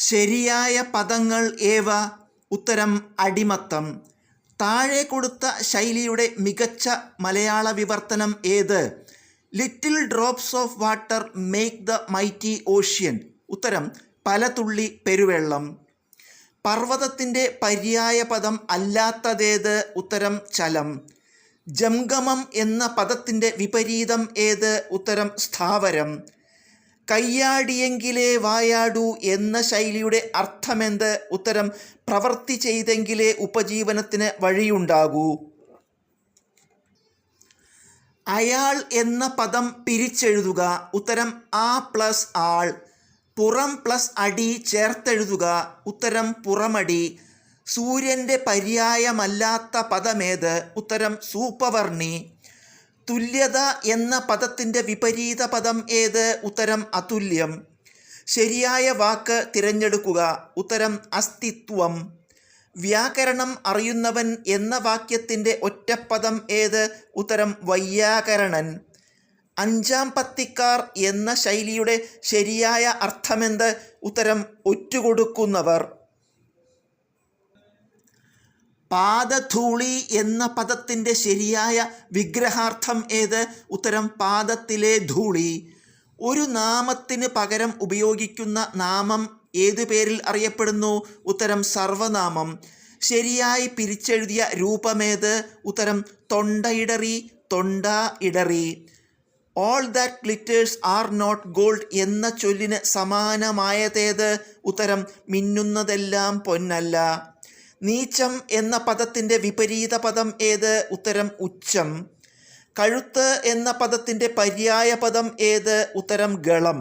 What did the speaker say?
ശരിയായ പദങ്ങൾ ഏവ? ഉത്തരം അടിമത്തം. താഴെ കൊടുത്ത ശൈലിയുടെ മികച്ച മലയാള വിവർത്തനം ഏത്? Little drops of water make the mighty ocean. ഉത്തരം പല തുള്ളി പെരുവെള്ളം. പർവ്വതത്തിൻ്റെ പര്യായ പദം അല്ലാത്തതേത്? ഉത്തരം ചലം. ജംഗമം എന്ന പദത്തിൻ്റെ വിപരീതം ഏത്? ഉത്തരം സ്ഥാവരം. കയ്യാടിയെങ്കിലേ വായാടൂ എന്ന ശൈലിയുടെ അർത്ഥമെന്ത്? ഉത്തരം പ്രവൃത്തി ചെയ്തെങ്കിലേ ഉപജീവനത്തിന് വഴിയുണ്ടാകൂ. അയാൾ എന്ന പദം പിരിച്ചെഴുതുക. ഉത്തരം ആ പ്ലസ് ആൾ. പുറം പ്ലസ് അടി ചേർത്തെഴുതുക. ഉത്തരം പുറമടി. സൂര്യൻ്റെ പര്യായമല്ലാത്ത പദമേത്? ഉത്തരം സൂപ്പവർണി. തുല്യത എന്ന പദത്തിൻ്റെ വിപരീത പദം ഏത്? ഉത്തരം അതുല്യം. ശരിയായ വാക്ക് തിരഞ്ഞെടുക്കുക. ഉത്തരം അസ്തിത്വം. വ്യാകരണം അറിയുന്നവൻ എന്ന വാക്യത്തിൻ്റെ ഒറ്റപ്പദം ഏത്? ഉത്തരം വൈയാകരണൻ. അഞ്ചാം പത്തിക്കാർ എന്ന ശൈലിയുടെ ശരിയായ അർത്ഥമെന്ത്? ഉത്തരം ഒറ്റുകൊടുക്കുന്നവർ. പാദധൂളി എന്ന പദത്തിൻ്റെ ശരിയായ വിഗ്രഹാർത്ഥം ഏത്? ഉത്തരം പാദത്തിലെ ധൂളി. ഒരു നാമത്തിന് പകരം ഉപയോഗിക്കുന്ന നാമം ഏതു പേരിൽ അറിയപ്പെടുന്നു? ഉത്തരം സർവനാമം. ശരിയായി പിരിച്ചെഴുതിയ രൂപമേത്? ഉത്തരം തൊണ്ടയിടറി, തൊണ്ട ഇടറി. All that glitters are not gold എന്ന ചൊല്ലിന് സമാനമായതേത്? ഉത്തരം മിന്നുന്നതെല്ലാം പൊന്നല്ല. നീച്ചം എന്ന പദത്തിൻ്റെ വിപരീത പദം ഏത്? ഉത്തരം ഉച്ചം. കഴുത്ത് എന്ന പദത്തിൻ്റെ പര്യായ പദം ഏത്? ഉത്തരം ഗളം.